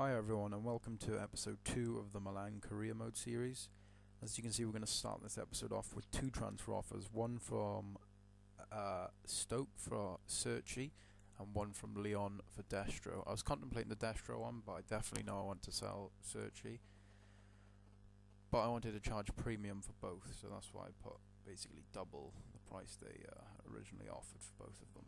Hi everyone and welcome to episode 2 of the Milan Career Mode series. As you can see, we're going to start this episode off with two transfer offers, one from Stoke for Cerci and one from Lyon for Destro. I was contemplating the Destro one, but I definitely know I want to sell Cerci. But I wanted to charge premium for both, so that's why I put basically double the price they originally offered for both of them.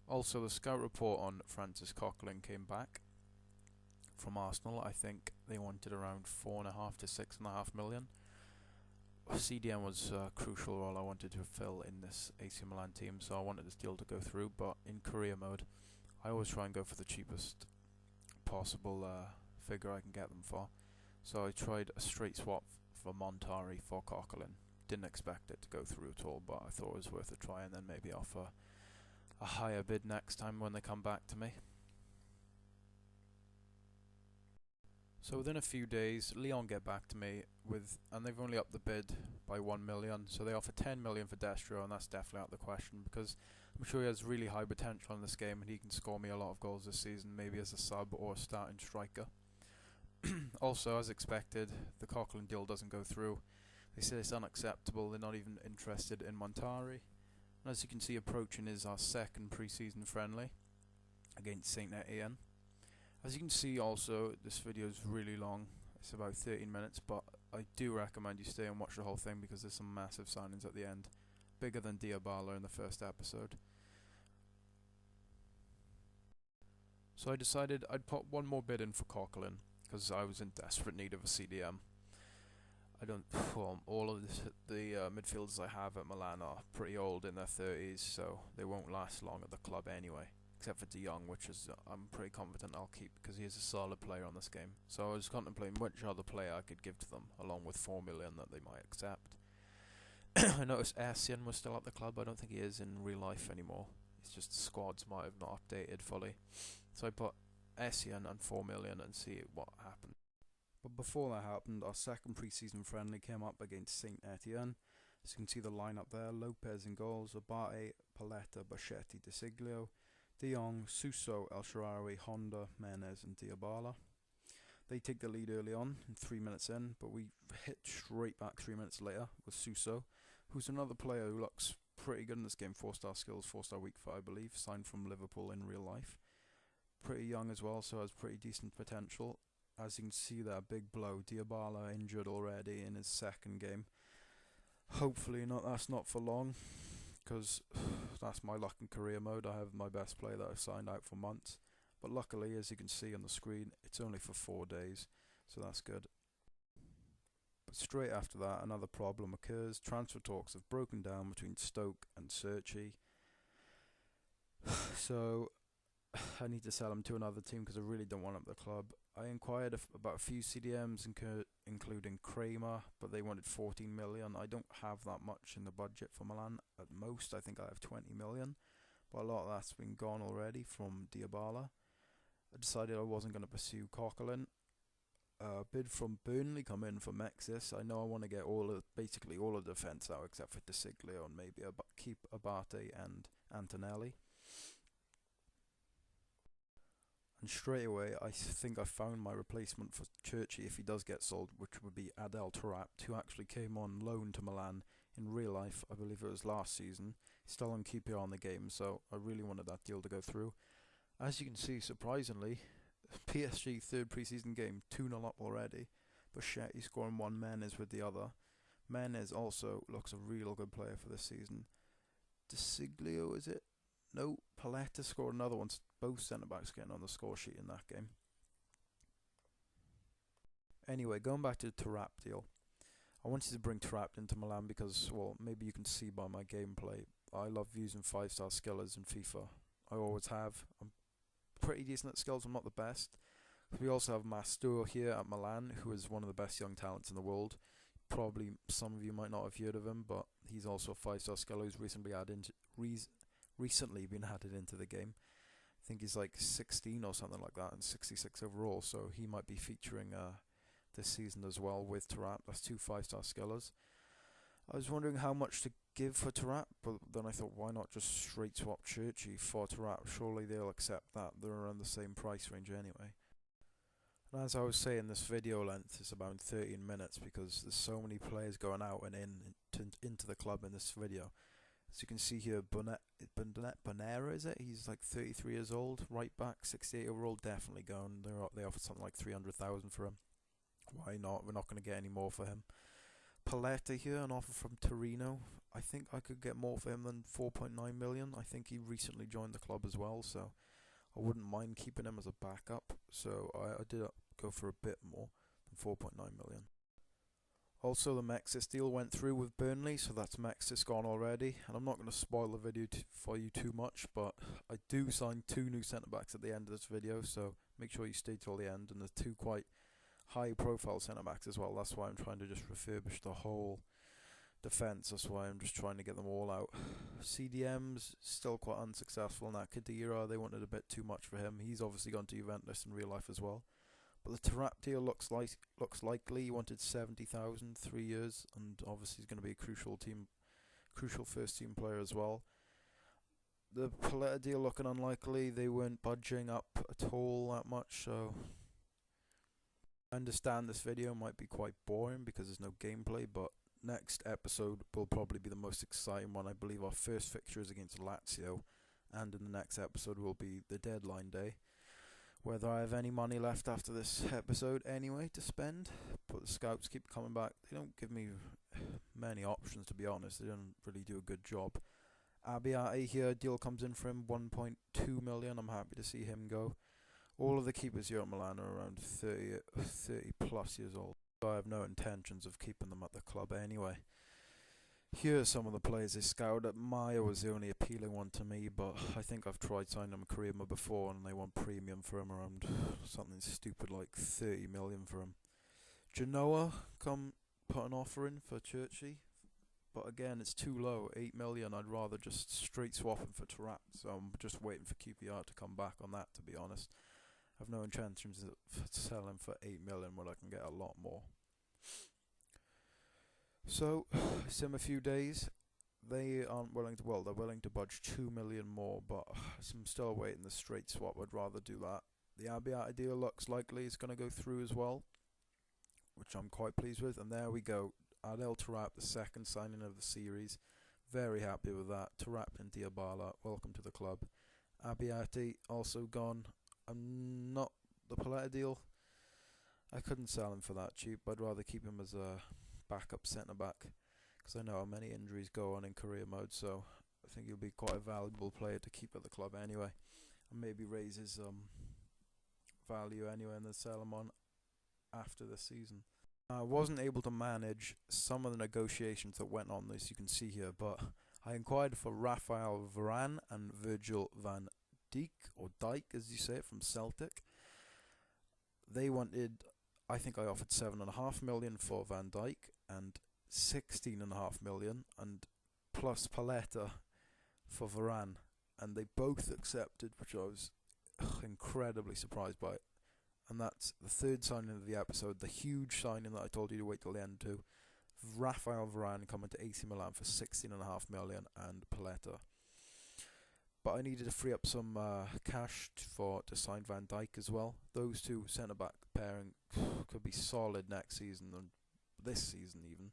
Also, the scout report on Francis Coquelin came back from Arsenal. I think they wanted around 4.5 to 6.5 million. CDM was a crucial role I wanted to fill in this AC Milan team, so I wanted this deal to go through. But in career mode, I always try and go for the cheapest possible figure I can get them for. So I tried a straight swap for Montari for Coquelin. Didn't expect it to go through at all, but I thought it was worth a try, and then maybe offer a higher bid next time when they come back to me. So within a few days, Lyon get back to me and they've only upped the bid by 1 million, so they offer 10 million for Destro, and that's definitely out of the question because I'm sure he has really high potential in this game and he can score me a lot of goals this season, maybe as a sub or a starting striker. Also, as expected, the Coquelin deal doesn't go through. They say it's unacceptable, they're not even interested in Montari. As you can see, approaching is our second pre-season friendly against St Etienne. As you can see also, this video is really long, it's about 13 minutes, but I do recommend you stay and watch the whole thing because there's some massive signings at the end, bigger than Diabala in the first episode. So I decided I'd put one more bid in for Coquelin because I was in desperate need of a CDM. All of the midfielders I have at Milan are pretty old in their 30s, so they won't last long at the club anyway. Except for De Jong, which is I'm pretty confident I'll keep because he is a solid player on this game. So I was contemplating which other player I could give to them, along with 4 million that they might accept. I noticed Essien was still at the club. I don't think he is in real life anymore. It's just the squads might have not updated fully. So I put Essien and 4 million and see what happens. But before that happened, our second pre-season friendly came up against St Etienne. As you can see the lineup there: Lopez in goals, Abate, Paletta, Bachetti, De Siglio, De Jong, Suso, El Shaarawy, Honda, Menez and Diabala. They take the lead early on, 3 minutes in, but we hit straight back 3 minutes later with Suso, who's another player who looks pretty good in this game. 4-star skills, 4-star weak foot I believe, signed from Liverpool in real life. Pretty young as well, so has pretty decent potential. As you can see there, big blow. Diabala injured already in his second game. Hopefully that's not for long, because that's my luck in career mode. I have my best player that I've signed out for months. But luckily, as you can see on the screen, it's only for 4 days, so that's good. But straight after that, another problem occurs. Transfer talks have broken down between Stoke and Cerci. So I need to sell him to another team because I really don't want him at the club. I inquired about a few CDMs, including Kramer, but they wanted 14 million. I don't have that much in the budget for Milan. At most, I think I have 20 million, but a lot of that's been gone already from Diabala. I decided I wasn't going to pursue Coquelin. Bid from Burnley come in for Mexis. I know I want to get basically all of the defence out except for De Siglio and maybe keep Abate and Antonelli. And straight away, I think I found my replacement for Cerci if he does get sold, which would be Adel Taarabt, who actually came on loan to Milan in real life. I believe it was last season. He's still on QPR on the game, so I really wanted that deal to go through. As you can see, surprisingly, PSG third pre-season game, 2-0 up already. Bachetti scoring one, Menez with the other. Menez also looks a real good player for this season. De Siglio, is it? No, Paletta scored another one. Both centre-backs getting on the score sheet in that game. Anyway, going back to the Taarabt deal. I wanted to bring Taarabt into Milan because, well, maybe you can see by my gameplay, I love using 5-star skillers in FIFA. I always have. I'm pretty decent at skills, I'm not the best. We also have Mastur here at Milan, who is one of the best young talents in the world. Probably some of you might not have heard of him, but he's also a 5-star skiller who's recently been added into the game. I think he's like 16 or something like that and 66 overall, so he might be featuring this season as well with Taarabt. That's two 5-star skillers. I was wondering how much to give for Tarap, but then I thought, why not just straight swap Churchy for Tarap? Surely they'll accept that. They're around the same price range anyway. And as I was saying, this video length is about 13 minutes because there's so many players going out and into the club in this video. As you can see here, Bonera, is it? He's like 33 years old, right back, 68 overall, definitely going. They offered something like 300,000 for him. Why not? We're not going to get any more for him. Paletta here, an offer from Torino. I think I could get more for him than 4.9 million. I think he recently joined the club as well, so I wouldn't mind keeping him as a backup. So I did go for a bit more than 4.9 million. Also, the Mexis deal went through with Burnley, so that's Mexis gone already. And I'm not going to spoil the video for you too much, but I do sign 2 new centre-backs at the end of this video, so make sure you stay till the end. And there's 2 quite high-profile centre-backs as well. That's why I'm trying to just refurbish the whole defence. That's why I'm just trying to get them all out. CDM's still quite unsuccessful. And that Khedira, they wanted a bit too much for him. He's obviously gone to Juventus in real life as well. But the Tarap deal looks likely. He wanted 70,000, 3 years, and obviously he's going to be a crucial first team player as well. The Paletta deal looking unlikely. They weren't budging up at all that much, so I understand this video might be quite boring because there's no gameplay, but next episode will probably be the most exciting one. I believe our first fixture is against Lazio, and in the next episode will be the deadline day. Whether I have any money left after this episode anyway to spend, but the scouts keep coming back. They don't give me many options, to be honest. They don't really do a good job. Abiati here, deal comes in for him, 1.2 million. I'm happy to see him go. All of the keepers here at Milan are around 30 plus years old. So I have no intentions of keeping them at the club anyway. Here are some of the players they scouted. Maya was the only appealing one to me, but I think I've tried signing him Karima before and they want premium for him, around something stupid like 30 million for him. Genoa put an offer in for Churchy, but again it's too low, 8 million. I'd rather just straight swap him for Tarap, so I'm just waiting for QPR to come back on that, to be honest. I have no intentions of selling for 8 million when I can get a lot more. So, sim a few days. They aren't willing to, well, they're willing to budge 2 million more, but I'm still waiting the straight swap. I'd rather do that. The Abiati deal looks likely it's going to go through as well, which I'm quite pleased with. And there we go. Adel Tarap, the second signing of the series. Very happy with that. Tarap and Diabala, welcome to the club. Abiati also gone. I'm not the Paletta deal. I couldn't sell him for that cheap. I'd rather keep him as a backup centre back because I know how many injuries go on in career mode, so I think he'll be quite a valuable player to keep at the club anyway, and maybe raise his value anyway and then sell him on after the season. I wasn't able to manage some of the negotiations that went on, as you can see here, but I inquired for Raphael Varane and Virgil van Dijk, or Dijk as you say it, from Celtic. They wanted, I think I offered 7.5 million for Van Dijk and 16.5 million, and plus Paletta for Varane, and they both accepted, which I was incredibly surprised by. And that's the third signing of the episode, the huge signing that I told you to wait till the end to. Raphael Varane coming to AC Milan for 16.5 million and Paletta. But I needed to free up some cash to sign Van Dijk as well. Those two centre-back pairing could be solid next season, and this season even,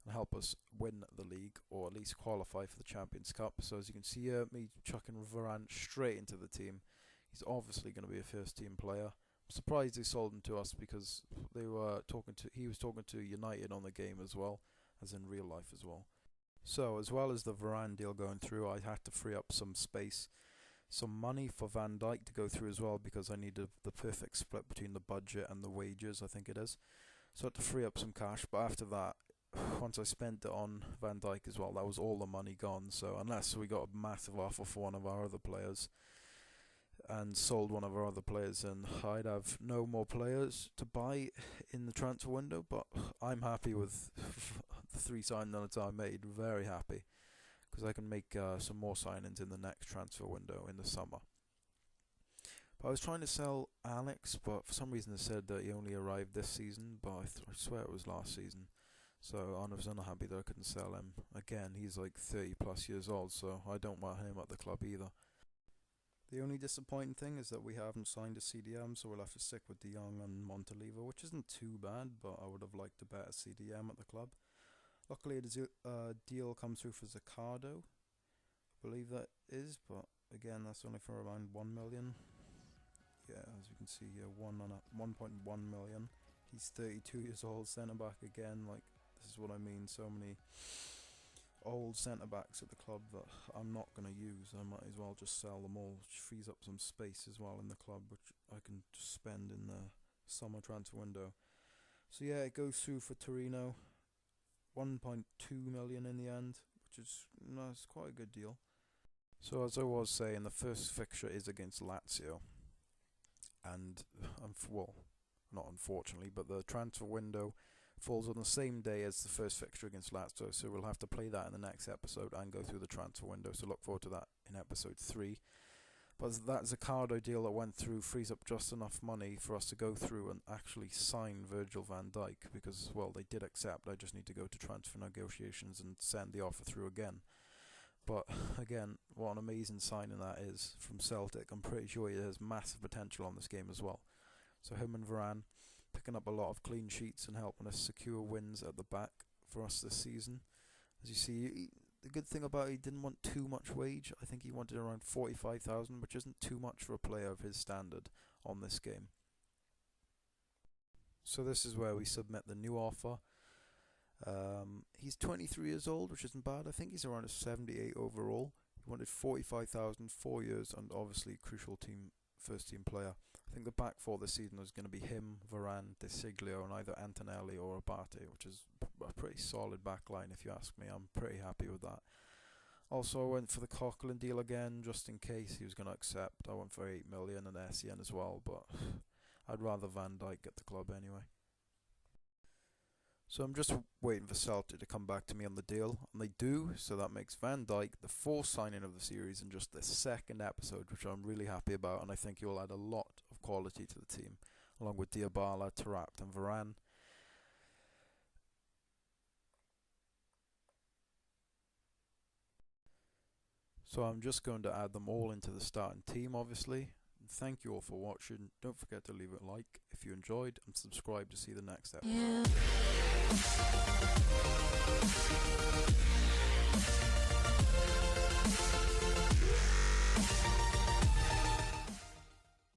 and help us win the league, or at least qualify for the Champions Cup. So as you can see here, me chucking Varane straight into the team. He's obviously going to be a first-team player. I'm surprised they sold him to us because he was talking to United on the game as well, as in real life as well. So, as well as the Varane deal going through, I had to free up some space, some money for Van Dijk to go through as well, because I needed the perfect split between the budget and the wages, I think it is. So I had to free up some cash, but after that, once I spent it on Van Dijk as well, that was all the money gone. So unless we got a massive offer for one of our other players and sold one of our other players, and I'd have no more players to buy in the transfer window. But I'm happy with the 3 signings I made, very happy, because I can make some more signings in the next transfer window in the summer. But I was trying to sell Alex, but for some reason it said that he only arrived this season, but I swear it was last season. So I was unhappy that I couldn't sell him. Again, he's like 30 plus years old, so I don't want him at the club either. The only disappointing thing is that we haven't signed a CDM, so we'll have to stick with De Jong and Montalivo, which isn't too bad, but I would have liked a better CDM at the club. Luckily, a deal comes through for Zaccardo, I believe that is, but again, that's only for around 1 million. Yeah, as you can see here, 1.1 million. He's 32 years old, centre back again. Like, this is what I mean. So many old centre backs at the club that I'm not going to use. I might as well just sell them all, which frees up some space as well in the club, which I can just spend in the summer transfer window. So yeah, it goes through for Torino, 1.2 million in the end, which is it's quite a good deal. So as I was saying, the first fixture is against Lazio, and well, not unfortunately, but the transfer window falls on the same day as the first fixture against Lazio, so we'll have to play that in the next episode and go through the transfer window, so look forward to that in episode 3. But that Zaccardo deal that went through frees up just enough money for us to go through and actually sign Virgil van Dijk, because, well, they did accept. I just need to go to transfer negotiations and send the offer through again. But again, what an amazing signing that is from Celtic. I'm pretty sure he has massive potential on this game as well. So him and Varane picking up a lot of clean sheets and helping us secure wins at the back for us this season. As you see, the good thing about it, he didn't want too much wage. I think he wanted around 45,000, which isn't too much for a player of his standard on this game. So this is where we submit the new offer. He's 23 years old, which isn't bad. I think he's around a 78 overall. He wanted 45,000, 4 years, and obviously crucial first team player. I think the back four this season is going to be him, Varane, De Siglio, and either Antonelli or Abate, which is a pretty solid back line if you ask me. I'm pretty happy with that. Also, I went for the Coquelin deal again, just in case he was going to accept. I went for 8 million and SEN as well, but I'd rather Van Dijk at the club anyway. So I'm just waiting for Celtic to come back to me on the deal, and they do, so that makes Van Dijk the fourth signing of the series in just the second episode, which I'm really happy about, and I think he will add a lot of quality to the team, along with Dybala, Taarabt and Varane. So I'm just going to add them all into the starting team, obviously. Thank you all for watching. Don't forget to leave a like if you enjoyed and subscribe to see the next episode.